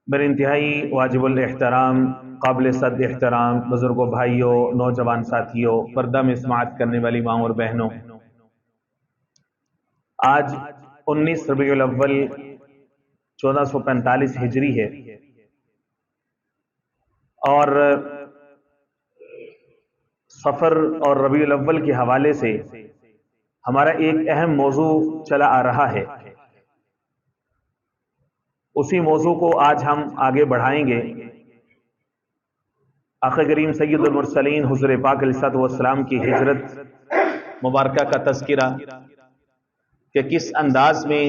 میرے انتہائی واجب الاحترام قابل صد احترام بزرگوں، بھائیوں، نوجوان ساتھیوں، پردہ میں سماعت کرنے والی ماں اور بہنوں، آج 19 ربیع الاول 1445 ہجری ہے اور سفر اور ربیع الاول کے حوالے سے ہمارا ایک اہم موضوع چلا آ رہا ہے۔ اسی موضوع کو آج ہم آگے بڑھائیں گے۔ آقا کریم سید المرسلین حضور پاک علیہ الصلوۃ والسلام کی ہجرت مبارکہ کا تذکرہ کہ کس انداز میں،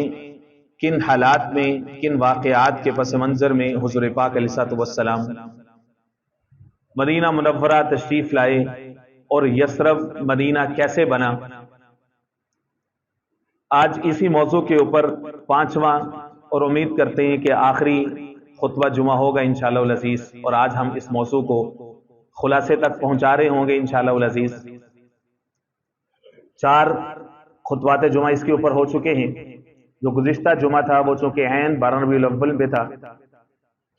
کن حالات میں، کن واقعات کے پس منظر میں حضور پاک علیہ الصلوۃ والسلام مدینہ منورہ تشریف لائے اور یثرب مدینہ کیسے بنا۔ آج اسی موضوع کے اوپر 5واں اور امید کرتے ہیں کہ آخری خطبہ جمعہ ہوگا انشاءاللہ العزیز، اور آج ہم اس موضوع کو خلاصے تک پہنچا رہے ہوں گے انشاءاللہ العزیز۔ 4 خطبات جمعہ اس کے اوپر ہو چکے ہیں۔ جو گزشتہ جمعہ تھا وہ چونکہ عین 12 ربیع الاول پہ تھا،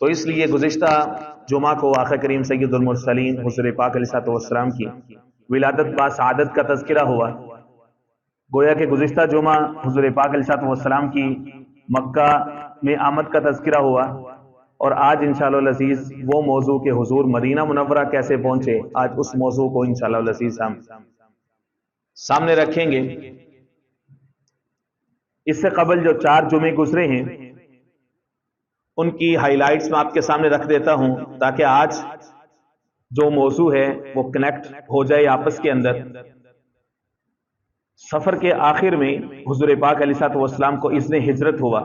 تو اس لیے گزشتہ جمعہ کو آقا کریم سید المرسلین حضور پاک علیہ الصلوۃ والسلام کی ولادت با سعادت کا تذکرہ ہوا۔ گویا کہ گزشتہ جمعہ حضور پاک علیہ الصلوۃ والسلام کی مکہ میں آمد کا تذکرہ ہوا، اور آج انشاءاللہ العزیز وہ موضوع کہ حضور مدینہ منورہ کیسے پہنچے، آج اس موضوع کو انشاءاللہ العزیز ہم سامنے رکھیں گے۔ اس سے قبل جو 4 جمعے گزرے ہیں ان کی ہائی لائٹس میں آپ کے سامنے رکھ دیتا ہوں، تاکہ آج جو موضوع ہے وہ کنیکٹ ہو جائے آپس کے اندر۔ سفر کے آخر میں حضور پاک علیہ الصلوۃ والسلام کو اذن ہجرت ہوا۔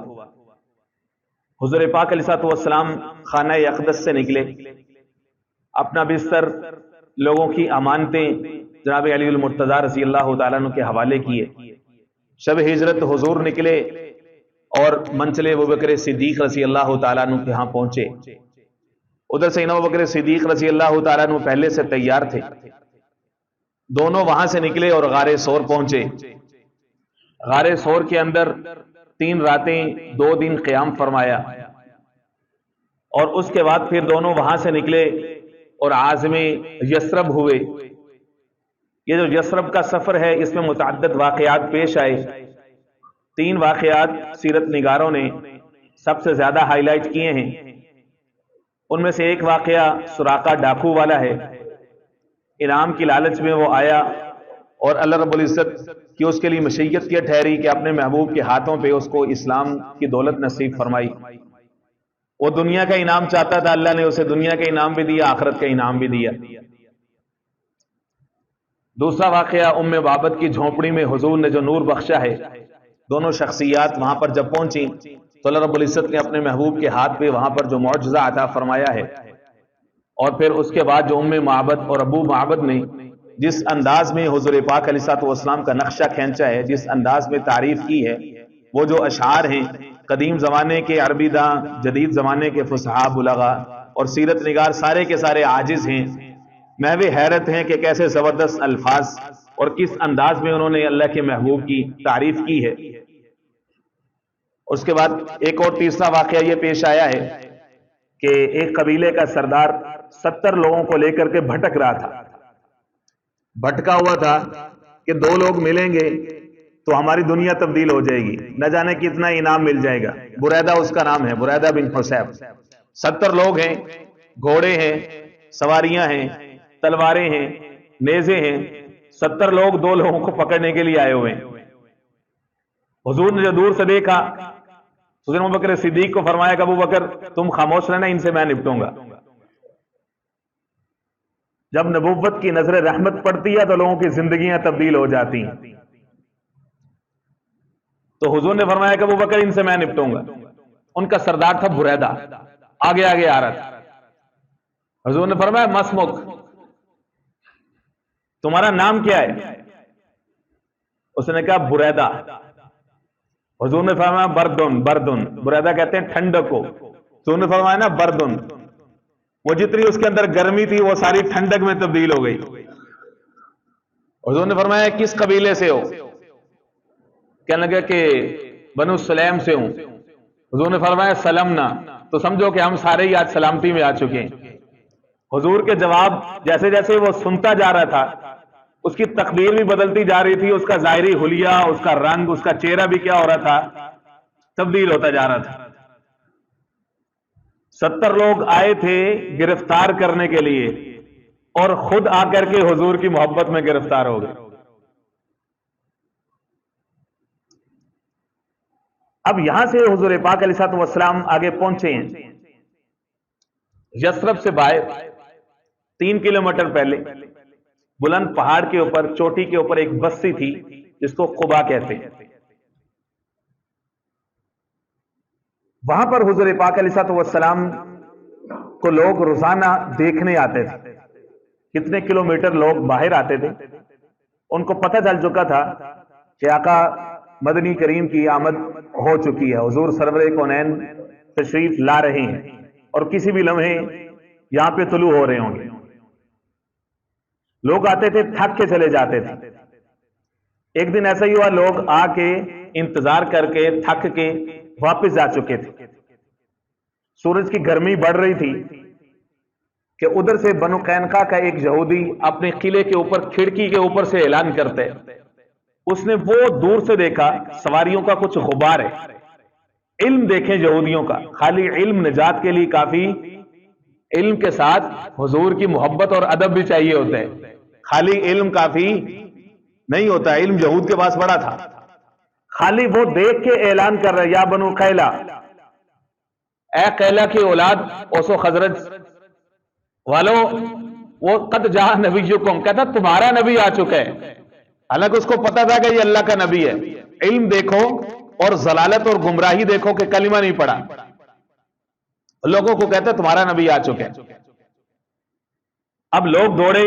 حضور پاک علیہ الصلوۃ والسلام خانہ اقدس سے نکلے، اپنا بستر، لوگوں کی امانتیں جناب علی المرتضیٰ رضی اللہ تعالیٰ عنہ کے حوالے کیے۔ شب ہجرت حضور نکلے اور منزل ابوبکر صدیق رضی اللہ تعالیٰ عنہ کے ہاں پہنچے۔ ادھر سے ابوبکر صدیق رضی اللہ تعالیٰ عنہ پہلے سے تیار تھے، دونوں وہاں سے نکلے اور غار ثور پہنچے۔ غار ثور کے اندر 3 راتیں 2 دن قیام فرمایا، اور اس کے بعد پھر دونوں وہاں سے نکلے اور عازم یثرب ہوئے۔ یہ جو یثرب کا سفر ہے اس میں متعدد واقعات پیش آئے۔ 3 واقعات سیرت نگاروں نے سب سے زیادہ ہائی لائٹ کیے ہیں۔ ان میں سے ایک واقعہ سراقہ ڈاکو والا ہے۔ انعام کی لالچ میں وہ آیا اور اللہ رب العزت کی اس کے لیے مشیت کیا ٹھہری کہ اپنے محبوب کے ہاتھوں پہ اس کو اسلام کی دولت نصیب فرمائی۔ وہ دنیا کا انعام چاہتا تھا، اللہ نے اسے دنیا کا انعام بھی دیا، آخرت کا انعام بھی دیا۔ دوسرا واقعہ ام بابت کی جھونپڑی میں حضور نے جو نور بخشا ہے۔ دونوں شخصیات وہاں پر جب پہنچی تو اللہ رب العزت نے اپنے محبوب کے ہاتھ پہ وہاں پر جو معجزہ عطا فرمایا ہے، اور پھر اس کے بعد جو ام معبد اور ابو معبد نے جس انداز میں حضور پاک علیہ الصلوۃ والسلام کا نقشہ کھینچا ہے، جس انداز میں تعریف کی ہے، وہ جو اشعار ہیں قدیم زمانے کے عربی داں، جدید زمانے کے فصحاء بلغاء اور سیرت نگار سارے کے سارے عاجز ہیں، محو حیرت ہیں کہ کیسے زبردست الفاظ اور کس انداز میں انہوں نے اللہ کے محبوب کی تعریف کی ہے۔ اس کے بعد ایک اور تیسرا واقعہ یہ پیش آیا ہے کہ ایک قبیلے کا سردار 70 لوگوں کو لے کر کے بھٹک رہا تھا، بھٹکا ہوا تھا کہ 2 لوگ ملیں گے تو ہماری دنیا تبدیل ہو جائے گی، نہ جانے کتنا انعام مل جائے گا۔ بریدہ اس کا نام ہے، بریدہ بن حسیب۔ 70 لوگ ہیں، گھوڑے ہیں، سواریاں ہیں، تلواریں ہیں، نیزے ہیں، 70 لوگ 2 لوگوں کو پکڑنے کے لیے آئے ہوئے ہیں۔ حضور نے جو دور سے دیکھا، حضرت ابوبکر صدیق کو فرمایا کہ ابوبکر تم خاموش رہنا، ان سے میں نپٹوں گا۔ جب نبوت کی نظر رحمت پڑتی ہے تو لوگوں کی زندگیاں تبدیل ہو جاتی ہیں۔ تو حضور نے فرمایا کہ ابوبکر ان سے میں نپٹوں گا۔ ان کا سردار تھا بریدہ، آگے آگے آ رہا تھا۔ حضور نے فرمایا مسمک، تمہارا نام کیا ہے؟ اس نے کہا بریدہ۔ حضور نے فرمایا بردن، بردن، بریدہ کہتے ہیں ٹھنڈک کو، حضور نے فرمایا نا بردن، وہ جتنی اس کے اندر گرمی تھی وہ ساری ٹھنڈک میں تبدیل ہو گئی۔ حضور نے فرمایا کس قبیلے سے ہو؟ کہنے لگا کہ بنو سلیم سے ہوں۔ حضور نے فرمایا سلمنا، تو سمجھو کہ ہم سارے ہی آج سلامتی میں آ چکے ہیں۔ حضور کے جواب جیسے جیسے وہ سنتا جا رہا تھا اس کی تقدیر بھی بدلتی جا رہی تھی، اس کا ظاہری حلیہ، اس کا رنگ، اس کا چہرہ بھی کیا ہو رہا تھا، تبدیل ہوتا جا رہا تھا۔ 70 لوگ آئے تھے گرفتار کرنے کے لیے اور خود آ کر کے حضور کی محبت میں گرفتار ہو گئے۔ اب یہاں سے حضور پاک علیہ الصلوۃ والسلام آگے پہنچے ہیں یثرب سے باہر 3 کلومیٹر پہلے بلند پہاڑ کے اوپر، چوٹی کے اوپر ایک بستی تھی جس کو قبا کہتے ہیں۔ وہاں پر حضور پاک علیہ الصلوۃ والسلام کو لوگ روزانہ دیکھنے آتے تھے۔ کتنے کلومیٹر لوگ باہر آتے تھے، ان کو پتہ چل چکا تھا کہ آقا مدنی کریم کی آمد ہو چکی ہے، حضور سرور کونین تشریف لا رہے ہیں اور کسی بھی لمحے یہاں پہ طلوع ہو رہے ہوں گے۔ لوگ آتے تھے، تھک کے چلے جاتے تھے۔ ایک دن ایسا ہی ہوا، لوگ آ کے انتظار کر کے تھک کے واپس جا چکے تھے۔ سورج کی گرمی بڑھ رہی تھی کہ ادھر سے بنو قینقاع کا ایک یہودی اپنے قلعے کے اوپر کھڑکی کے اوپر سے اعلان کرتے، اس نے وہ دور سے دیکھا سواریوں کا کچھ غبار ہے۔ علم دیکھیں یہودیوں کا، خالی علم نجات کے لیے کافی، علم کے ساتھ حضور کی محبت اور ادب بھی چاہیے ہوتا ہے، خالی علم کافی نہیں ہوتا۔ علم یہود کے پاس بڑا تھا، خالی وہ دیکھ کے اعلان کر رہے، یا بنو قیلا، اے قیلا کی اولاد، اوس و خزرج والو، وہ قد جاء نبیکم، کہتا تمہارا نبی آ چکا ہے۔ حالانکہ اس کو پتا تھا کہ یہ اللہ کا نبی ہے۔ علم دیکھو اور ضلالت اور گمراہی دیکھو کہ کلمہ نہیں پڑھا، لوگوں کو کہتا تمہارا نبی آ چکا ہے۔ اب لوگ دوڑے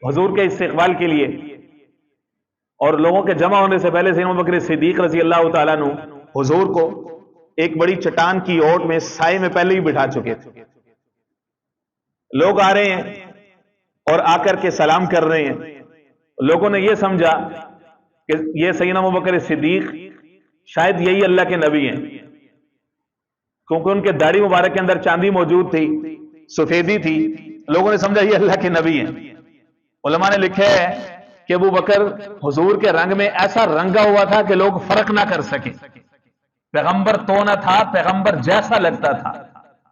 حضور کے استقبال کے لیے، اور لوگوں کے جمع ہونے سے پہلے سیدنا ابوبکر صدیق رضی اللہ تعالیٰ عنہ حضور کو ایک بڑی چٹان کی اوٹ میں سائے میں پہلے ہی بٹھا چکے تھے۔ لوگ آ رہے ہیں اور آ کر کے سلام کر رہے ہیں۔ لوگوں نے یہ سمجھا کہ یہ سیدنا ابوبکر صدیق شاید یہی اللہ کے نبی ہیں، کیونکہ ان کے داڑھی مبارک کے اندر چاندی موجود تھی، سفیدی تھی۔ لوگوں نے سمجھا یہ اللہ کے نبی ہیں۔ علماء نے لکھا ہے کہ ابوبکر حضور کے رنگ میں ایسا رنگا ہوا تھا کہ لوگ فرق نہ کر سکے۔ پیغمبر تو نہ تھا، پیغمبر جیسا لگتا تھا،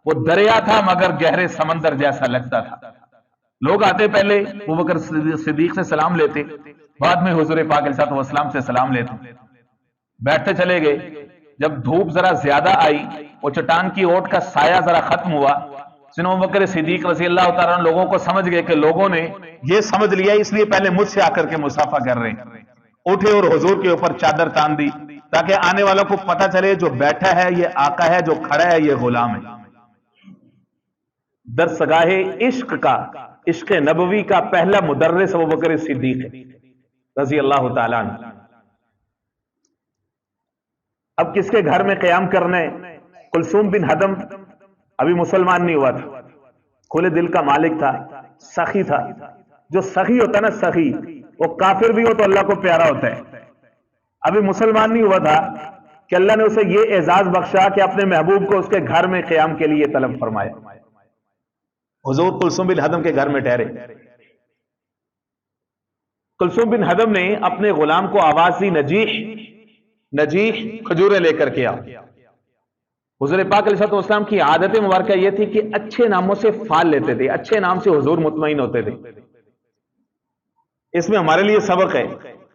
وہ دریا تھا مگر گہرے سمندر جیسا لگتا تھا۔ لوگ آتے پہلے ابوبکر صدیق سے سلام لیتے، بعد میں حضور پاک علیہ الصلوۃ والسلام سے سلام لیتے، بیٹھتے چلے گئے۔ جب دھوپ ذرا زیادہ آئی، وہ چٹان کی اوٹ کا سایہ ذرا ختم ہوا، سیدنا ابوبکر صدیق رضی اللہ تعالیٰ عنہ لوگوں کو سمجھ گئے کہ لوگوں نے یہ سمجھ لیا، اس لیے پہلے مجھ سے آ کر کے مصافحہ کر رہے ہیں۔ اٹھے اور حضور کے اوپر چادر تان دی تاکہ آنے والوں کو پتہ چلے جو بیٹھا ہے یہ آقا ہے، جو کھڑا ہے یہ غلام ہے۔ درسگاہ عشق کا، عشق نبوی کا پہلا مدرس ابوبکر صدیق ہے رضی اللہ تعالیٰ عنہ۔ اب کس کے گھر میں قیام کرنے؟ کلثوم بن حدم ابھی مسلمان نہیں ہوا تھا، کھلے دل کا مالک تھا، سخی تھا۔ جو سخی ہوتا ہے نا، سخی، وہ کافر بھی ہو تو اللہ کو پیارا ہوتا ہے۔ ابھی مسلمان نہیں ہوا تھا کہ اللہ نے اسے یہ اعزاز بخشا کہ اپنے محبوب کو اس کے گھر میں قیام کے لیے طلب فرمایا۔ حضور کلثوم بن حدم کے گھر میں ٹھہرے۔ کلثوم بن حدم نے اپنے غلام کو آواز دی، نجیح کھجوریں لے کر کے آ۔ حضور پاک علیہ السلام کی عادت مبارکہ یہ تھی کہ اچھے ناموں سے فال لیتے تھے، اچھے نام سے حضور مطمئن ہوتے تھے۔ اس میں ہمارے لیے سبق ہے۔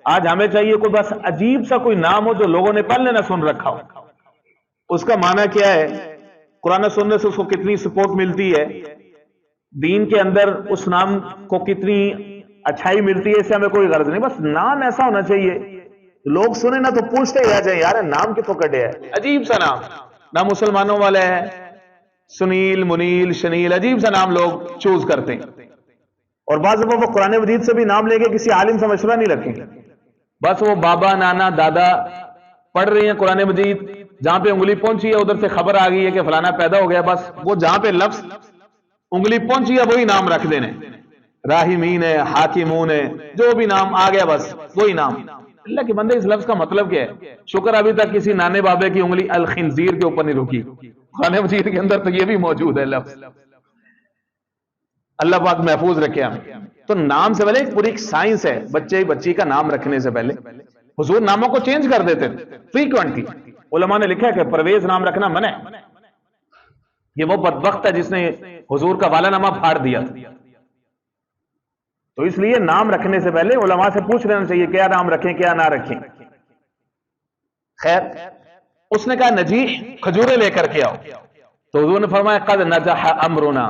آج ہمیں چاہیے کوئی بس عجیب سا کوئی نام ہو جو لوگوں نے پہلے نہ سن رکھا ہو، اس کا معنی کیا ہے، قرآن سننے سے اس کو کتنی سپورٹ ملتی ہے، دین کے اندر اس نام کو کتنی اچھائی ملتی ہے، اس سے ہمیں کوئی غرض نہیں۔ بس نام ایسا ہونا چاہیے لوگ سنیں نا تو پوچھتے ہی آ جائیں، یار نام کتوں کٹے ہے، عجیب سا نام مسلمانوں والے ہے، سنیل، منیل، شنیل، عجیب سا نام لوگ چوز کرتے ہیں۔ اور بعض دفعہ وہ قرآن مجید سے بھی نام لے کے کسی عالم سے مشورہ نہیں رکھیں، بس وہ بابا، نانا، دادا پڑھ رہے ہیں قرآن مجید، جہاں پہ انگلی پہنچی ہے ادھر سے خبر آ گئی ہے کہ فلانا پیدا ہو گیا، بس وہ جہاں پہ لفظ انگلی پہنچی ہے وہی نام رکھ دینے، راحمین ہے، حاکمون ہے، جو بھی نام آ گیا بس وہی نام۔ اللہ کے بندے، اس لفظ کا مطلب کیا ہے؟ شکر ابھی تک کسی نانے بابے کی انگلی الخنزیر کے اوپر نہیں رکی، قرآن مجید کے اندر تو یہ بھی موجود ہے لفظ. اللہ پاک محفوظ رکھے ہمیں. تو نام سے پہلے پوری ایک سائنس ہے. بچے بچی کا نام رکھنے سے پہلے حضور ناموں کو چینج کر دیتے تھے فریکوینٹلی. علماء نے لکھا ہے کہ پرویز نام رکھنا منع ہے. یہ وہ بدبخت ہے جس نے حضور کا والا نامہ پھاڑ دیا. تو اس لیے نام رکھنے سے پہلے علماء سے پوچھ لینا چاہیے کیا نام رکھیں کیا نہ رکھیں. خیر اس نے کہا نجیح کھجورے لے کر کے آؤ. تو حضور نے فرمایا قد نجح امرنا.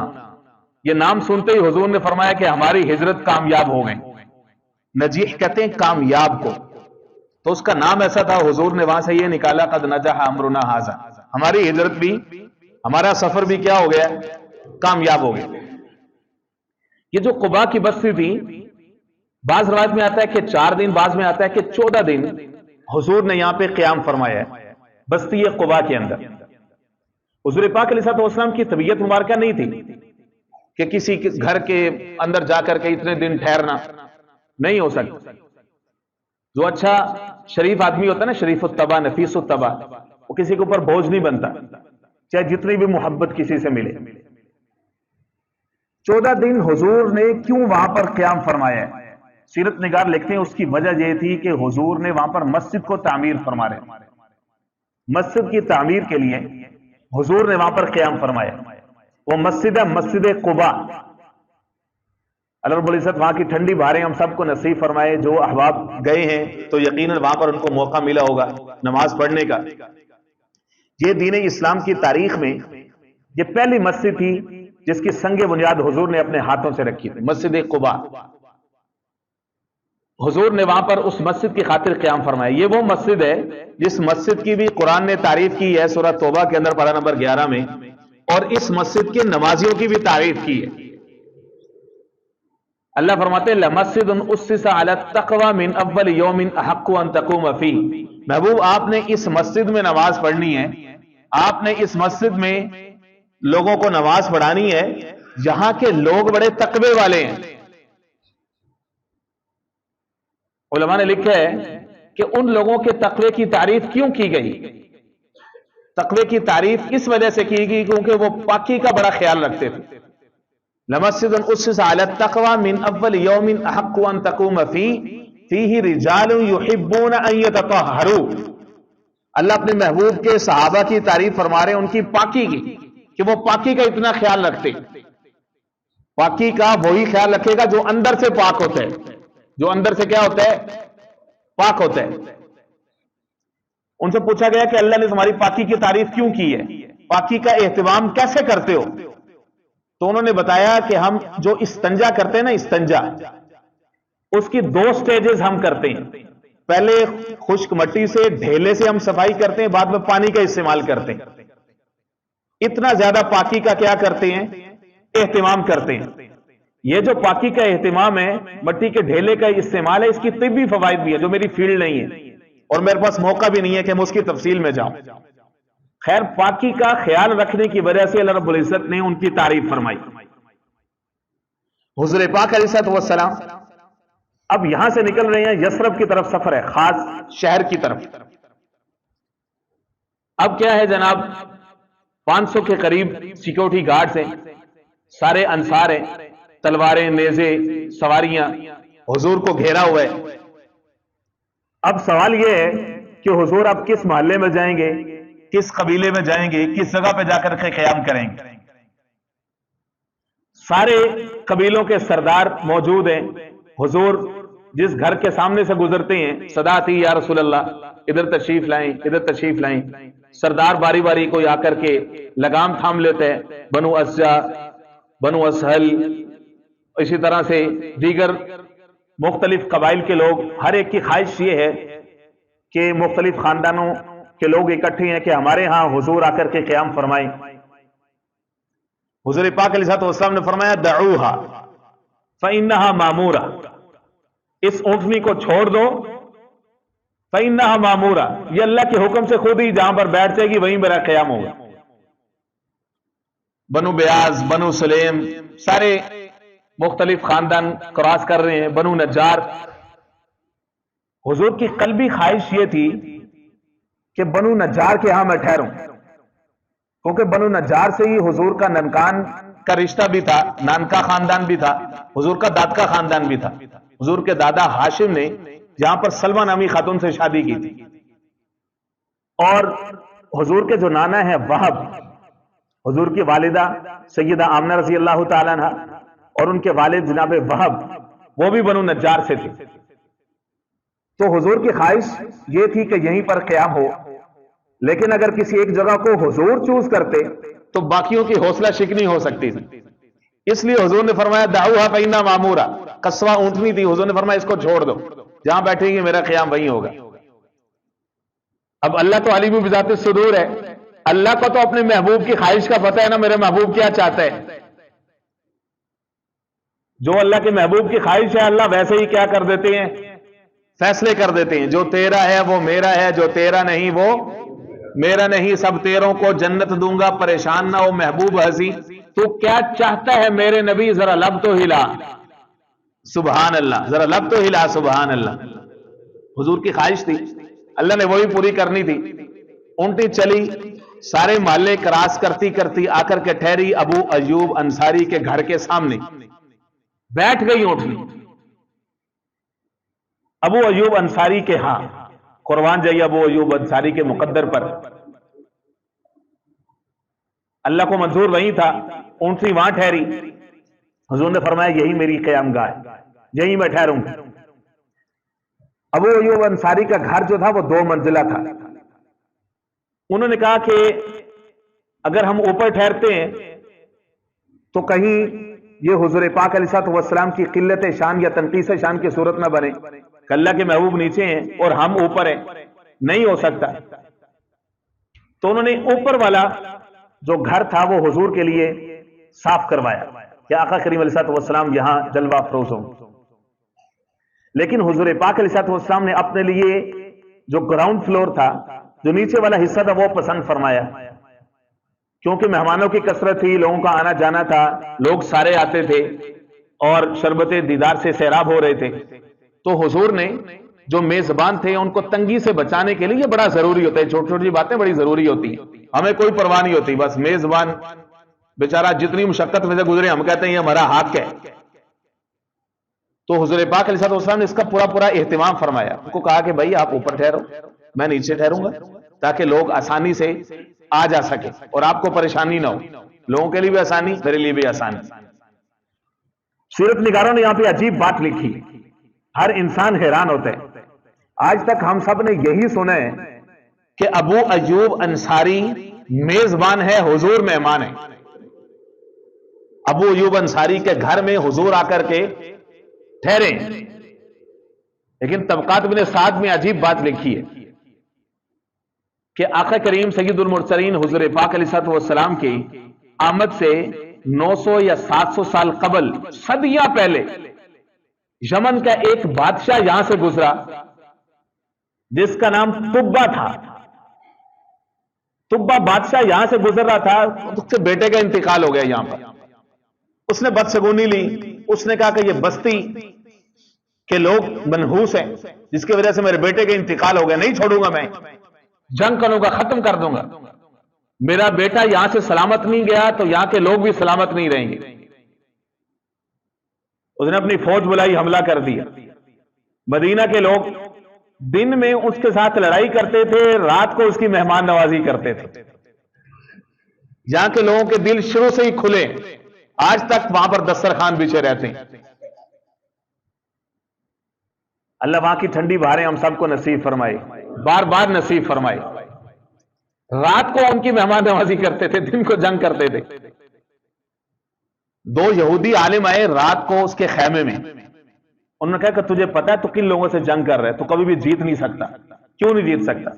یہ نام سنتے ہی حضور نے فرمایا کہ ہماری ہجرت کامیاب ہو گئی. نجیح کہتے ہیں کامیاب کو. تو اس کا نام ایسا تھا حضور نے وہاں سے یہ نکالا قد نجح امرنا ھذا. ہماری ہجرت بھی ہمارا سفر بھی کیا ہو گیا کامیاب ہو گیا. یہ جو قباء کی بستی تھی بعض روایت میں آتا ہے کہ 4 دن بعض میں آتا ہے کہ 14 دن حضور نے یہاں پہ قیام فرمایا ہے بستی قباء کے اندر. حضور پاک علیہ الصلوۃ والسلام کی طبیعت مبارکہ نہیں تھی کہ کسی گھر کے اندر جا کر کے اتنے دن ٹھہرنا نہیں ہو سکتا. جو اچھا شریف آدمی ہوتا ہے نا شریف الطبع نفیس الطبع وہ کسی کے اوپر بوجھ نہیں بنتا چاہے جتنی بھی محبت کسی سے ملے. 14 دن حضور نے کیوں وہاں پر قیام فرمایا ہے؟ سیرت نگار لکھتے ہیں اس کی وجہ یہ تھی کہ حضور نے وہاں پر مسجد کو تعمیر فرما رہے. مسجد کی تعمیر کے لیے حضور نے وہاں پر قیام فرمایا. وہ مسجد ہے مسجد قباء. اللہ رب العزت وہاں کی ٹھنڈی بہاریں ہم سب کو نصیب فرمائے. جو احباب گئے ہیں تو یقیناً وہاں پر ان کو موقع ملا ہوگا نماز پڑھنے کا. یہ دین اسلام کی تاریخ میں یہ پہلی مسجد تھی جس کی سنگ بنیاد حضور نے اپنے ہاتھوں سے رکھی تھی. مسجد قباء حضور نے وہاں پر اس مسجد کی خاطر قیام فرمایا. یہ وہ مسجد ہے جس مسجد کی بھی قرآن نے تعریف کی ہے سورہ توبہ کے اندر پارہ نمبر 11 میں. اور اس مسجد کے نمازیوں کی بھی تعریف کی ہے. اللہ فرماتے ہیں لَمَسْجِدٌ أُسِّسَ عَلَى التَّقْوَى مِنْ أَوَّلِ يَوْمٍ أَحَقُّ أَن تَقُومَ فِيهِ. محبوب آپ نے اس مسجد میں نماز پڑھنی ہے. آپ نے اس مسجد میں لوگوں کو نماز پڑھانی ہے جہاں کے لوگ بڑے تقوی والے ہیں. علماء نے لکھا ہے کہ ان لوگوں کے تقوی کی تعریف کیوں کی گئی؟ تقوی کی تعریف اس وجہ سے کی گئی کیونکہ وہ پاکی کا بڑا خیال رکھتے تھے. لَمَسْجِدٌ أُسِّسَ عَلَى التَّقْوَى مِنْ أَوَّلِ يَوْمٍ أَحَقُّ أَن تَقُومَ فِيهِ رِجَالٌ يُحِبُّونَ أَن يَتَطَهَّرُوا. اللہ اپنے محبوب کے صحابہ کی تعریف فرما رہے ہیں ان کی پاکی کی کہ وہ پاکی کا اتنا خیال رکھتے. پاکی کا وہی خیال رکھے گا جو اندر سے پاک ہوتا ہے. جو اندر سے کیا ہوتا ہے پاک ہوتا ہے. ان سے پوچھا گیا کہ اللہ نے تمہاری پاکی کی تعریف کیوں کی ہے؟ پاکی کا اہتمام کیسے کرتے ہو؟ تو انہوں نے بتایا کہ ہم جو استنجا کرتے ہیں نا استنجا اس کی 2 سٹیجز ہم کرتے ہیں. پہلے خشک مٹی سے ڈھیلے سے ہم صفائی کرتے ہیں بعد میں پانی کا استعمال کرتے ہیں. اتنا زیادہ پاکی کا کیا کرتے ہیں اہتمام کرتے ہیں. یہ جو پاکی کا اہتمام ہے مٹی کے ڈھیلے کا استعمال ہے اس کی طبی فوائد بھی ہے جو میری فیلڈ نہیں ہے اور میرے پاس موقع بھی نہیں ہے کہ میں اس کی تفصیل میں جاؤں. خیر پاکی کا خیال رکھنے کی وجہ سے اللہ رب العزت نے ان کی تعریف فرمائی. حضور پاک علیہ الصلوۃ والسلام اب یہاں سے نکل رہے ہیں یثرب کی طرف سفر ہے خاص شہر کی طرف. اب کیا ہے جناب 500 کے قریب سیکورٹی گارڈز ہیں سارے انصار ہیں تلواریں نیزے سواریاں حضور کو گھیرا ہوا ہے. اب سوال یہ ہے کہ حضور اب کس محلے میں جائیں گے کس قبیلے میں جائیں گے کس جگہ پہ جا کر کے قیام کریں گے؟ سارے قبیلوں کے سردار موجود ہیں. حضور جس گھر کے سامنے سے گزرتے ہیں صدا آتی یا رسول اللہ ادھر تشریف لائیں ادھر تشریف لائیں. سردار باری باری کوئی آ کر کے لگام تھام لیتے ہیں. بنو اسجا بنو اسہل اسی طرح سے دیگر مختلف قبائل کے لوگ. ہر ایک کی خواہش یہ ہے کہ مختلف خاندانوں کے لوگ اکٹھے ہیں کہ ہمارے ہاں حضور آ کر کے قیام فرمائیں. حضور پاک علیہ الصلوۃ والسلام نے فرمایا دعوها فإنها مامورہ. اس اونٹنی کو چھوڑ دو فإنها مامورہ. یہ اللہ کے حکم سے خود ہی جہاں پر بیٹھ جائے گی وہیں میرا قیام ہوگا. بنو بیاز بنو سلیم سارے مختلف خاندان کراس کر رہے ہیں. بنو نجار. حضور کی قلبی خواہش یہ تھی کہ بنو نجار کے ہاں میں ٹھہروں. کیونکہ بنو نجار سے ہی حضور کا ننکان کا رشتہ بھی تھا، نانکا خاندان بھی تھا، حضور کا داد کا خاندان بھی تھا۔ حضور کے دادا ہاشم نے یہاں پر سلمہ نامی خاتون سے شادی کی تھی، اور حضور کے جو نانا ہے وہب، حضور کی والدہ سیدہ آمنہ رضی اللہ تعالیٰ عنہ اور ان کے والد جناب وہب، وہ بھی بنو نجار سے تھے۔ تو حضور کی خواہش یہ تھی کہ یہیں پر قیام ہو، لیکن اگر کسی ایک جگہ کو حضور چوز کرتے تو باقیوں کی حوصلہ شکنی ہو سکتی تھی، اس لیے حضور نے فرمایا دعوہا فإنہا معمورہ، قصوہ اونٹنی تھی، حضور نے فرمایا اس کو چھوڑ دو، جہاں بیٹھے گی میرا قیام وہیں ہوگا۔ اب اللہ تو علیم بذات الصدور ہے، اللہ کو تو اپنے محبوب کی خواہش کا پتہ ہے نا، میرے محبوب کیا چاہتا ہے۔ جو اللہ کے محبوب کی خواہش ہے اللہ ویسے ہی کیا کر دیتے ہیں، فیصلے کر دیتے ہیں۔ جو تیرا ہے وہ میرا ہے، جو تیرا نہیں وہ میرا نہیں، سب تیروں کو جنت دوں گا، پریشان نہ ہو محبوب ہنسی، تو کیا چاہتا ہے میرے نبی، ذرا لب تو ہلا، سبحان اللہ، ذرا لب تو ہلا، سبحان اللہ۔ حضور کی خواہش تھی، اللہ نے وہی پوری کرنی تھی۔ اونٹی چلی، سارے محلے کراس کرتی کرتی آ کر کے ٹھہری ابو ایوب انصاری کے گھر کے سامنے، بیٹھ گئی اونٹنی ابو ایوب انصاری کے ہاں۔ قربان جائیے ابو ایوب انصاری کے مقدر پر، اللہ کو منظور وہی تھا، اونٹنی وہاں ٹھہری۔ حضور نے فرمایا یہی میری قیام گاہ ہے، یہی میں ٹھہروں۔ ابو ایوب انصاری کا گھر جو تھا وہ 2 منزلہ تھا۔ انہوں نے کہا کہ اگر ہم اوپر ٹھہرتے ہیں تو کہیں یہ حضور پاک علیہ السلام کی قلت شان یا تنقیص شان کی صورت نہ بنے کہ اللہ کے محبوب نیچے ہیں اور ہم اوپر ہیں، نہیں ہو سکتا۔ تو انہوں نے اوپر والا جو گھر تھا وہ حضور کے لیے صاف کروایا کہ آقا کریم علیہ السلام یہاں جلوہ افروز ہوں۔ لیکن حضور پاک علیہ السلام نے اپنے لیے جو گراؤنڈ فلور تھا، جو نیچے والا حصہ تھا، وہ پسند فرمایا، کیونکہ مہمانوں کی کثرت تھی، لوگوں کا آنا جانا تھا، لوگ سارے آتے تھے اور شربت دیدار سے سیراب ہو رہے تھے۔ تو حضور نے جو میزبان تھے ان کو تنگی سے بچانے کے لیے، یہ بڑا ضروری ہوتا ہے، چھوٹی چھوٹی باتیں بڑی ضروری ہوتی ہیں، ہمیں کوئی پرواہ نہیں ہوتی، بس میزبان بیچارہ جتنی مشقت میں سے گزرے ہم کہتے ہیں یہ ہمارا حق ہے۔ تو حضور پاک علیہ السلام نے اس کا پورا اہتمام فرمایا، ان کو کہا کہ بھائی آپ اوپر ٹھہرو، میں نیچے ٹھہروں گا، تاکہ لوگ آسانی سے آ جا سکے اور آپ کو پریشانی نہ ہو، لوگوں کے لیے بھی آسانی، میرے لیے بھی آسانی۔ سیرت نگاروں نے یہاں پہ عجیب بات لکھی، ہر انسان حیران ہوتا ہے۔ آج تک ہم سب نے یہی سنا ہے کہ ابو ایوب انصاری میزبان ہے، حضور مہمان ہے۔ ابو ایوب انصاری کے گھر میں حضور آ کر کے ٹھہرے، لیکن طبقات ابن سعد میں عجیب بات لکھی ہے کہ آقا کریم سید المرسلین حضور پاک علیہ السلام کی آمد سے 900 یا 700 سال قبل، صدیاں پہلے، یمن کا ایک بادشاہ یہاں سے گزرا جس کا نام طبہ تھا۔ طبہ بادشاہ یہاں سے گزر رہا تھا، اس کے بیٹے کا انتقال ہو گیا یہاں پر، اس نے بدشگونی لی، اس نے کہا کہ یہ بستی کے لوگ منحوس ہیں جس کی وجہ سے میرے بیٹے کا انتقال ہو گیا، نہیں چھوڑوں گا، میں جنگ کروں گا، ختم کر دوں گا، میرا بیٹا یہاں سے سلامت نہیں گیا تو یہاں کے لوگ بھی سلامت نہیں رہیں گے۔ اس نے اپنی فوج بلائی، حملہ کر دیا۔ مدینہ کے لوگ دن میں اس کے ساتھ لڑائی کرتے تھے، رات کو اس کی مہمان نوازی کرتے تھے۔ یہاں کے لوگوں کے دل شروع سے ہی کھلے، آج تک وہاں پر دسترخوان بچھے رہتے ہیں۔ اللہ وہاں کی ٹھنڈی بہاریں ہم سب کو نصیب فرمائے، بار بار نصیب فرمائے۔ رات کو ان کی مہمان نوازی کرتے تھے، دن کو جنگ کرتے تھے۔ 2 یہودی عالم آئے رات کو اس کے خیمے میں، انہوں نے کہا کہ تجھے پتا ہے تو کن لوگوں سے جنگ کر رہے تو کبھی بھی جیت نہیں سکتا، کیوں نہیں جیت سکتا؟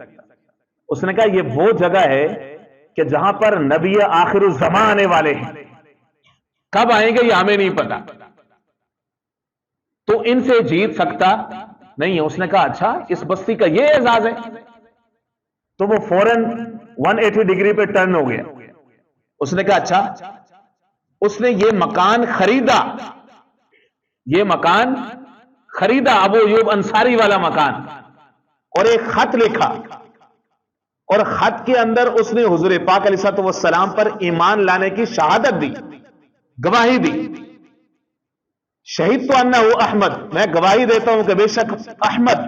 اس نے کہا یہ وہ جگہ ہے کہ جہاں پر نبی آخر الزمان آنے والے ہیں، کب آئیں گے یہ ہمیں نہیں پتا، تو ان سے جیت سکتا نہیں ہے۔ اس نے کہا اچھا اس بستی کا یہ اعزاز ہے، تو وہ فوراً 180 ڈگری پہ ٹرن ہو گیا۔ اس نے کہا اچھا، اس نے یہ مکان خریدا، یہ مکان خریدا، ابو ایوب انصاری والا مکان، اور ایک خط لکھا اور خط کے اندر اس نے حضور پاک علیہ الصلوۃ والسلام پر ایمان لانے کی شہادت دی، گواہی دی. شہید تو انہ احمد، میں گواہی دیتا ہوں کہ بے شک احمد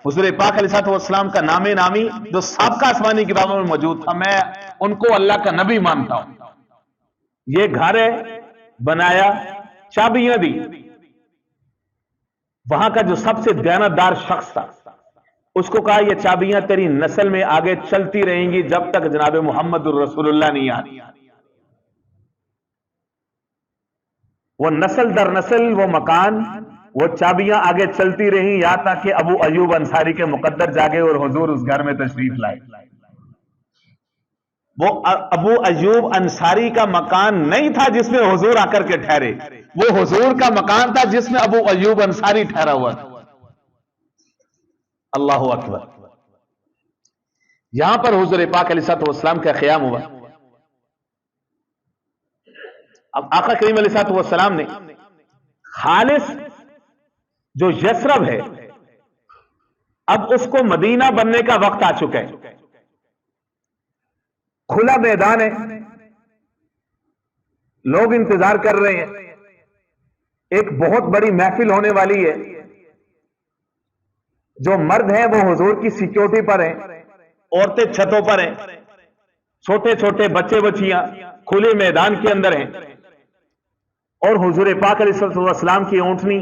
حضور پاک علیہ الصلوۃ والسلام کا نام نامی جو سابقہ آسمانی کتابوں میں موجود تھا، میں ان کو اللہ کا نبی مانتا ہوں. یہ گھر ہے، بنایا، چابیاں دی. وہاں کا جو سب سے دیانتدار شخص تھا اس کو کہا یہ چابیاں تیری نسل میں آگے چلتی رہیں گی جب تک جناب محمد الرسول اللہ نہیں آتی. وہ نسل در نسل وہ مکان، وہ چابیاں آگے چلتی رہیں یہاں تک کہ ابو ایوب انصاری کے مقدر جاگے اور حضور اس گھر میں تشریف لائے. وہ ابو ایوب انصاری کا مکان نہیں تھا جس میں حضور آ کر کے ٹھہرے، وہ حضور کا مکان تھا جس میں ابو ایوب انصاری ٹھہرا ہوا تھا. اللہ اکبر. یہاں پر حضور پاک علیہ الصلوۃ والسلام کا قیام ہوا. اب آقا کریم علیہ الصلوۃ والسلام نے خالص جو یثرب ہے اب اس کو مدینہ بننے کا وقت آ چکا ہے. کھلا میدان ہے، لوگ انتظار کر رہے ہیں، ایک بہت بڑی محفل ہونے والی ہے. جو مرد ہیں وہ حضور کی سیکیورٹی پر ہیں، عورتیں چھتوں پر ہیں، چھوٹے چھوٹے بچے بچیاں کھلے میدان کے اندر ہیں. اور حضور پاک علیہ السلام کی اونٹنی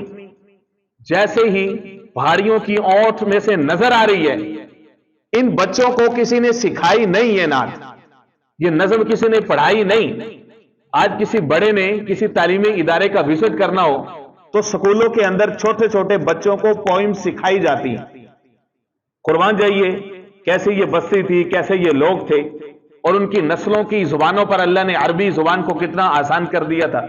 جیسے ہی پہاڑیوں کی اونٹ میں سے نظر آ رہی ہے. ان بچوں کو کسی نے سکھائی نہیں ہے نعت، یہ نظم کسی نے پڑھائی نہیں. آج کسی بڑے نے کسی تعلیمی ادارے کا وزٹ کرنا ہو تو سکولوں کے اندر چھوٹے چھوٹے بچوں کو پوئم سکھائی جاتی ہیں. قربان جائیے کیسے یہ بستی تھی، کیسے یہ لوگ تھے، اور ان کی نسلوں کی زبانوں پر اللہ نے عربی زبان کو کتنا آسان کر دیا تھا.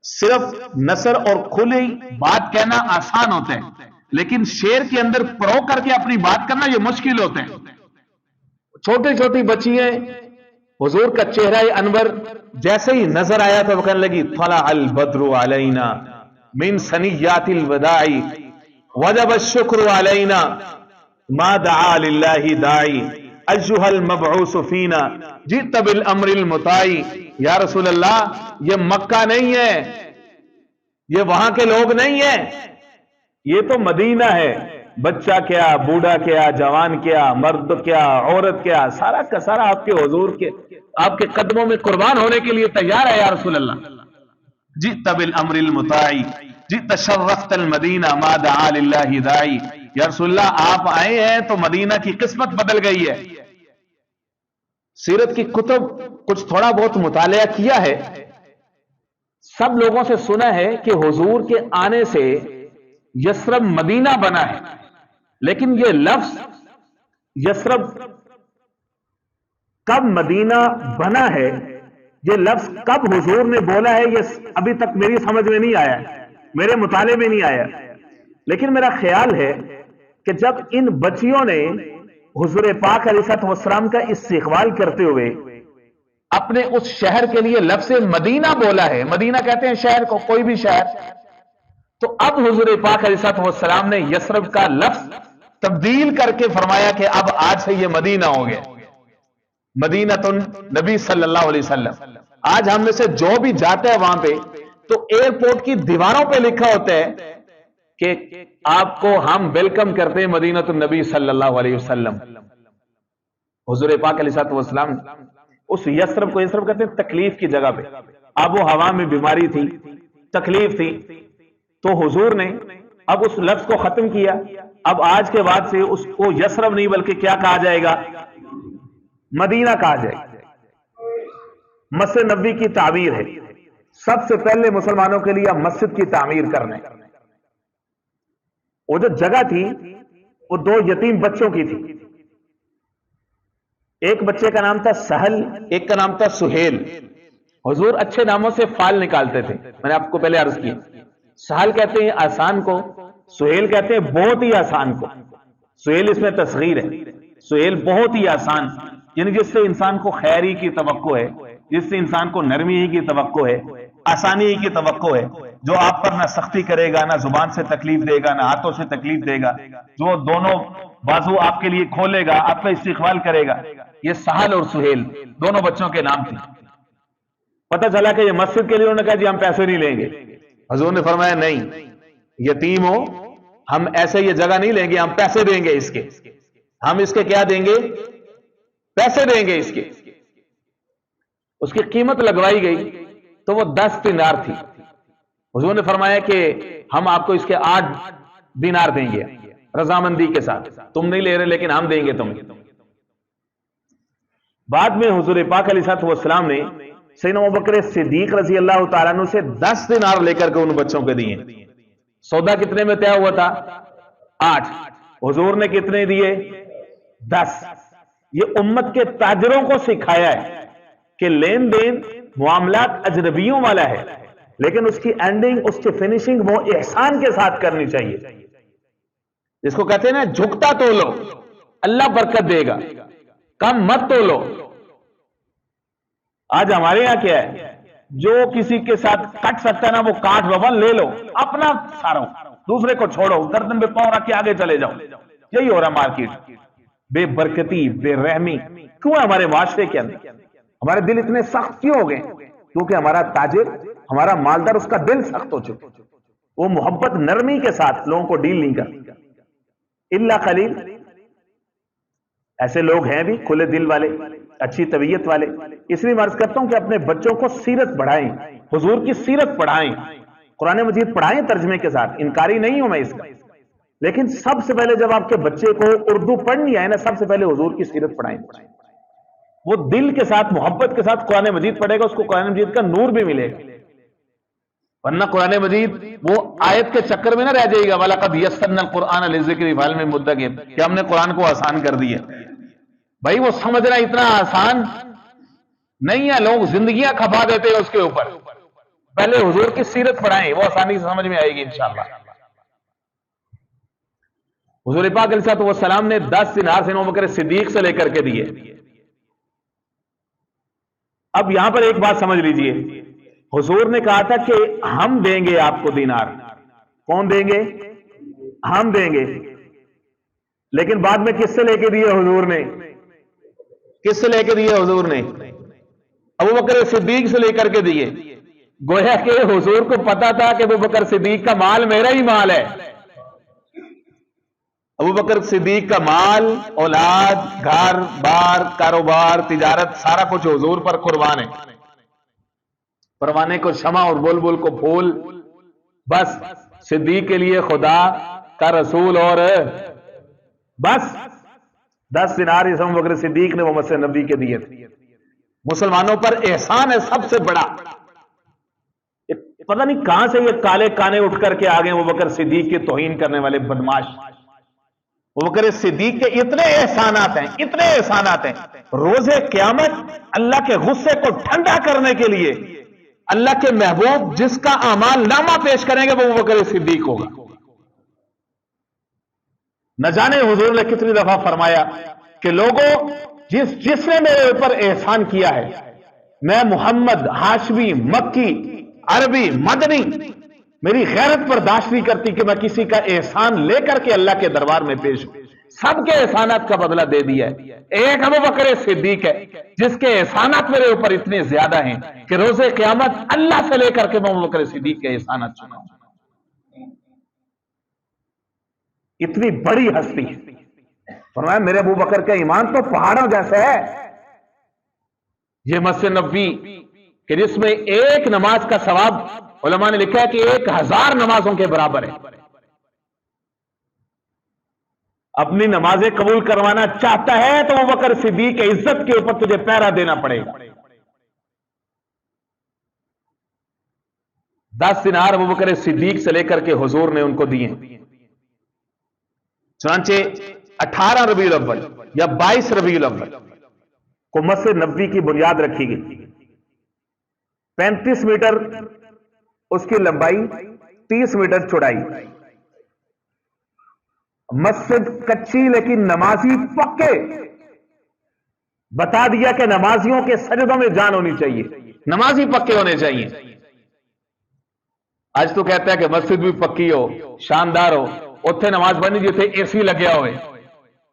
صرف نثر اور کھلی بات کہنا آسان ہوتا ہے، لیکن شعر کے اندر پرو کر کے اپنی بات کرنا یہ مشکل ہوتا ہے. چھوٹی چھوٹی بچیاں حضور کا چہرہ انور جیسے ہی نظر آیا تو وہ کہنے لگی طلع البدر علینا من ثنیات الوداع وجب الشکر علینا ما دعا للہ داعی ایھا المبعوث فینا جئت بالامر المطاع. یا رسول اللہ یہ مکہ نہیں ہے، یہ وہاں کے لوگ نہیں ہیں، یہ تو مدینہ ہے. بچہ کیا، بوڑھا کیا، جوان کیا، مرد کیا، عورت کیا، سارا کا سارا آپ کے حضور کے آپ کے قدموں میں قربان ہونے کے لیے تیار ہے. یا رسول اللہ جئت بالامر المطاع جئت شرفت المدینہ ما دعا للہ داعی. یا رسول اللہ آپ آئے ہیں تو مدینہ کی قسمت بدل گئی ہے. سیرت کی کتب کچھ تھوڑا بہت مطالعہ کیا ہے، سب لوگوں سے سنا ہے کہ حضور کے آنے سے یثرب مدینہ بنا ہے، لیکن یہ لفظ یثرب کب مدینہ بنا ہے، یہ لفظ کب حضور نے بولا ہے، یہ ابھی تک میری سمجھ میں نہیں آیا، میرے مطالعے میں نہیں آیا. لیکن میرا خیال ہے کہ جب ان بچیوں نے حضور پاک علیہ الصلوۃ والسلام کا استقبال کرتے ہوئے اپنے اس شہر کے لیے لفظ مدینہ بولا ہے، مدینہ کہتے ہیں شہر کو، کوئی بھی شہر، تو اب حضور پاک علیہ الصلوۃ والسلام نے یثرب کا لفظ تبدیل کر کے فرمایا کہ اب آج سے یہ مدینہ ہو گیا، مدینہ نبی صلی اللہ علیہ وسلم. آج ہم میں سے جو بھی جاتا ہے وہاں پہ تو ایئرپورٹ کی دیواروں پہ لکھا ہوتا ہے کہ آپ کو ہم ویلکم کرتے ہیں مدینہ النبی صلی اللہ علیہ وسلم. حضور پاک علیہ الصلوۃ والسلام اس یثرب کو، یثرب کہتے ہیں تکلیف کی جگہ پہ، آب و ہوا میں بیماری تھی، تکلیف تھی، تو حضور نے اب اس لفظ کو ختم کیا. اب آج کے بعد سے اس کو یثرب نہیں بلکہ کیا کہا جائے گا، مدینہ کہا جائے گا. مسجد نبوی کی تعمیر ہے، سب سے پہلے مسلمانوں کے لیے مسجد کی تعمیر کرنے. وہ جو جگہ تھی وہ دو یتیم بچوں کی تھی، ایک بچے کا نام تھا سہل، ایک کا نام تھا سہیل. حضور اچھے ناموں سے فال نکالتے تھے، میں نے آپ کو پہلے عرض کیا. سہل کہتے ہیں آسان کو، سہیل کہتے ہیں بہت ہی آسان کو. سہیل اس میں تصغیر ہے، سہیل بہت ہی آسان، یعنی جس سے انسان کو خیری کی توقع ہے، جس سے انسان کو نرمی کی توقع ہے، آسانی کی توقع ہے، جو آپ پر نہ سختی کرے گا، نہ زبان سے تکلیف دے گا، نہ ہاتھوں سے تکلیف دے گا، جو دونوں بازو آپ کے لیے کھولے گا، آپ کا استقبال کرے گا۔ یہ سہل اور سہیل دونوں بچوں کے نام تھے۔ پتہ چلا کہ یہ مسجد کے لیے، انہوں نے کہا جی ہم پیسے نہیں لیں گے۔ حضور نے فرمایا نہیں، یتیم ہو، ہم ایسے یہ جگہ نہیں لیں گے، ہم پیسے دیں گے اس کے۔ ہم اس کے کیا دیں گے؟ پیسے دیں گے اس کے۔ اس کی قیمت لگوائی گئی تو وہ 10 دینار تھی۔ حضور نے فرمایا کہ ہم آپ کو اس کے 8 دینار دیں گے رضامندی کے ساتھ، تم نہیں لے رہے لیکن ہم دیں گے تمہیں۔ بعد میں حضور پاک علیہ السلام نے سیدنا ابوبکر صدیق رضی اللہ تعالیٰ عنہ سے 10 دینار لے کر کے ان بچوں کے دیے۔ سودا کتنے میں طے ہوا تھا؟ 8۔ حضور نے کتنے دیے؟ 10۔ یہ امت کے تاجروں کو سکھایا ہے کہ لین دین معاملات اجنبیوں والا ہے، لیکن اس کی اینڈنگ، اس کی فنیشنگ وہ احسان کے ساتھ کرنی چاہیے۔ جس کو کہتے ہیں نا جھکتا تو لو، اللہ برکت دے گا، کم مت تو لو۔ آج ہمارے یہاں کیا ہے، جو کسی کے ساتھ کٹ سکتا ہے نا وہ کاٹ بابا، لے لو، اپنا سارو، دوسرے کو چھوڑو، گردن پہ پاؤں رکھ کے آگے چلے جاؤ۔ یہی ہو رہا مارکیٹ، بے برکتی، بے رحمی کیوں ہے ہمارے معاشرے کے اندر؟ ہمارے دل اتنے سخت کیوں ہو گئے؟ کیونکہ ہمارا تاجر، ہمارا مالدار، اس کا دل سخت ہو چکا، وہ محبت نرمی کے ساتھ لوگوں کو ڈیل نہیں کرتا۔ الا قلیل ایسے لوگ ہیں بھی کھلے دل والے، اچھی طبیعت والے۔ اس لیے میں عرض کرتا ہوں کہ اپنے بچوں کو سیرت پڑھائیں، حضور کی سیرت پڑھائیں، قرآن مجید پڑھائیں ترجمے کے ساتھ۔ انکاری نہیں ہوں میں اس کا، لیکن سب سے پہلے جب آپ کے بچے کو اردو پڑھنی آئے نا، سب سے پہلے حضور کی سیرت پڑھائیں۔ وہ دل کے ساتھ، محبت کے ساتھ قرآن مجید پڑھے گا، اس کو قرآن مجید کا نور بھی ملے گا۔ ورنہ قرآن مجید وہ آیت کے چکر میں نہ رہ جائے گا، وَلَقَدْ يَسَّرْنَا الْقُرْآنَ لِلذِّكْرِ فَهَلْ مِن مُدَّكِرٍ، کہ ہم نے قرآن کو آسان کر دیا۔ بھائی وہ سمجھنا اتنا آسان نہیں ہے، لوگ زندگیاں کھپا دیتے ہیں اس کے اوپر۔ پہلے حضور کی سیرت پڑھائیں، وہ آسانی سے سمجھ میں آئے گی انشاءاللہ۔ حضور پاک علیہ السلام نے 10 دینار سیدنا ابوبکر صدیق سے لے کر کے دیے۔ اب یہاں پر ایک بات سمجھ لیجئے، حضور نے کہا تھا کہ ہم دیں گے آپ کو دینار۔ کون دیں گے؟ ہم دیں گے۔ لیکن بعد میں کس سے لے کے دیے حضور نے؟ کس سے لے کے دیے حضور نے؟ ابوبکر صدیق سے لے کر کے دیے۔ گویا کہ حضور کو پتا تھا کہ ابوبکر صدیق کا مال میرا ہی مال ہے۔ ابوبکر صدیق کا مال، اولاد، گھر بار، کاروبار، تجارت، سارا کچھ حضور پر قربان ہے۔ پروانے کو شمع اور بلبل کو پھول، بس صدیق کے لیے خدا کا رسول، اور بس 10 دینار اس ابوبکر صدیق نے محمد نبی کے دیے تھے۔ مسلمانوں پر احسان ہے سب سے بڑا۔ پتہ نہیں کہاں سے یہ کالے کانے اٹھ کر کے آگئے ابوبکر صدیق کی توہین کرنے والے بدماش۔ ابوبکر صدیق کے اتنے احسانات ہیں، اتنے احسانات ہیں، روز قیامت اللہ کے غصے کو ٹھنڈا کرنے کے لیے اللہ کے محبوب جس کا اعمال نامہ پیش کریں گے وہ ابوبکر صدیق ہوگا۔ نہ جانے حضور نے کتنی دفعہ فرمایا کہ لوگوں جس نے میرے اوپر احسان کیا ہے، میں محمد ہاشمی مکی عربی مدنی، میری غیرت برداشت نہیں کرتی کہ میں کسی کا احسان لے کر کے اللہ کے دربار میں پیش ہوں۔ سب کے احسانات کا بدلہ دے دیا ہے۔ ایک ابوبکر صدیق ہے جس کے احسانات میرے اوپر اتنے زیادہ ہیں کہ روز قیامت اللہ سے لے کر کے میں ابوبکر صدیق کے احسانات چکاؤں۔ اتنی بڑی ہستی ہے۔ فرمایا میرے ابوبکر کا ایمان تو پہاڑوں جیسے ہے۔ یہ مسجد نبوی کہ جس میں ایک نماز کا ثواب علماء نے لکھا ہے کہ 1000 نمازوں کے برابر ہے۔ اپنی نمازیں قبول کروانا چاہتا ہے تو ابوبکر صدیق کی عزت کے اوپر تجھے پہرا دینا پڑے گا۔ 10 دینار ابوبکر صدیق سے لے کر کے حضور نے ان کو دیے۔ چنانچہ 18 ربیع الاول یا 22 ربیع الاول کو مسجد نبوی کی بنیاد رکھی گئی۔ 35 میٹر اس کی لمبائی، 30 میٹر چوڑائی۔ مسجد کچی لیکن نمازی پکے۔ بتا دیا کہ نمازیوں کے سجدوں میں جان ہونی چاہیے، نمازی پکے ہونے چاہیے۔ آج تو کہتا ہے کہ مسجد بھی پکی ہو، شاندار ہو، اتنے نماز پڑھنی جیسے اے سی لگیا ہوئے،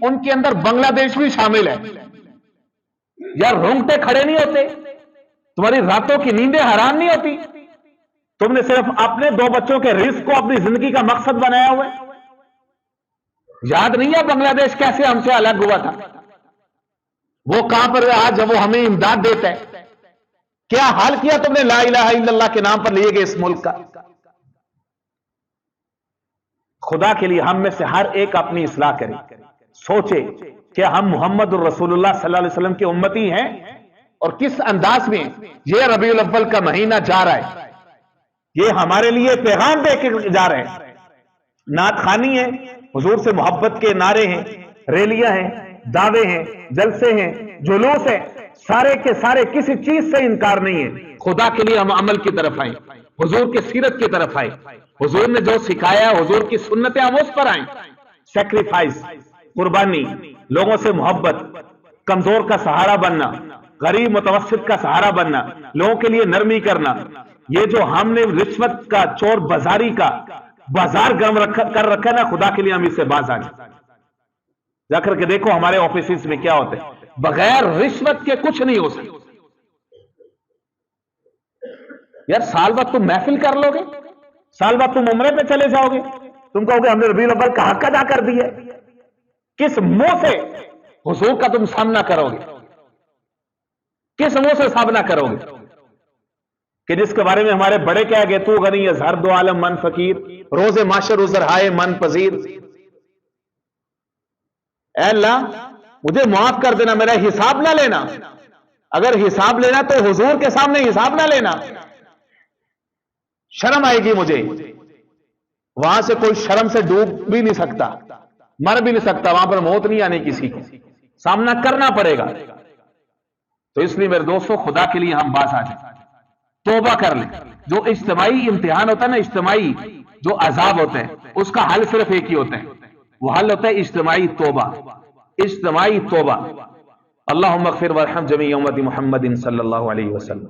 ان کے اندر بنگلہ دیش بھی شامل ہے. یار رونگٹے کھڑے نہیں ہوتے؟ تمہاری راتوں کی نیندیں حرام نہیں ہوتی؟ تم نے صرف اپنے 2 بچوں کے رزق کو اپنی زندگی کا مقصد بنایا ہوا ہے. یاد نہیں ہے بنگلہ دیش کیسے ہم سے الگ ہوا تھا؟ وہ کہاں پر آج جب وہ ہمیں امداد دیتا ہے؟ کیا حال کیا تم نے لا الہ الا اللہ کے نام پر لیے گئے اس ملک کا؟ خدا کے لیے ہم میں سے ہر ایک اپنی اصلاح کرے، سوچے کہ ہم محمد الرسول اللہ صلی اللہ علیہ وسلم کے امتی ہیں اور کس انداز میں یہ ربیع الاول کا مہینہ جا رہا ہے. یہ ہمارے لیے پیغام دے کے جا رہے ہیں. نعت خوانی ہے، حضور سے محبت کے نعرے ہیں، ریلیاں ہیں، دعوے ہیں، جلسے ہیں، جلوس ہیں، سارے کے سارے کسی چیز سے انکار نہیں ہے. خدا کے لیے ہم عمل کی طرف آئیں، حضور کی سیرت کی طرف آئیں. حضور نے جو سکھایا، حضور کی سنتیں ہم اس پر آئیں. سیکریفائس، قربانی، لوگوں سے محبت، کمزور کا سہارا بننا، غریب متوسط کا سہارا بننا، لوگوں کے لیے نرمی کرنا. یہ جو ہم نے رشوت کا، چور بازاری کا بازار گرم کر رکھا نا، خدا کے لیے ہم اس سے باز آ جائیں. جا کر کے دیکھو ہمارے آفیسز میں کیا ہوتے ہیں. بغیر رشوت کے کچھ نہیں ہو سکتا. یار سال بعد تم محفل کر لو گے، سال بعد تم عمرے پہ چلے جاؤ گے، تم کہو گے ہم نے ربیع الاول کا حق ادا کر دیا. کس منہ سے حضور کا تم سامنا کرو گے؟ کس منہ سے سامنا کرو گے کہ جس کے بارے میں ہمارے بڑے کہہ گئے تو غنی اظہر دو عالم من فقیر، روز معاشر ازر ہائے من پذیر. اے اللہ مجھے معاف کر دینا، میرا حساب نہ لینا. اگر حساب لینا تو حضور کے سامنے حساب نہ لینا. شرم آئے گی مجھے. وہاں سے کوئی شرم سے ڈوب بھی نہیں سکتا، مر بھی نہیں سکتا. وہاں پر موت نہیں آنے کسی کو، سامنا کرنا پڑے گا. تو اس لیے میرے دوستوں خدا کے لیے ہم باز آ جائیں، توبہ کر لیں. جو اجتماعی امتحان ہوتا ہے نا، اجتماعی جو عذاب ہوتے ہیں، اس کا حل صرف ایک ہی ہوتا ہے. وہ حل ہوتا ہے اجتماعی توبہ. اجتماعی توبہ. اللہم اغفر وارحم جمیع امت محمد صلی اللہ علیہ وسلم.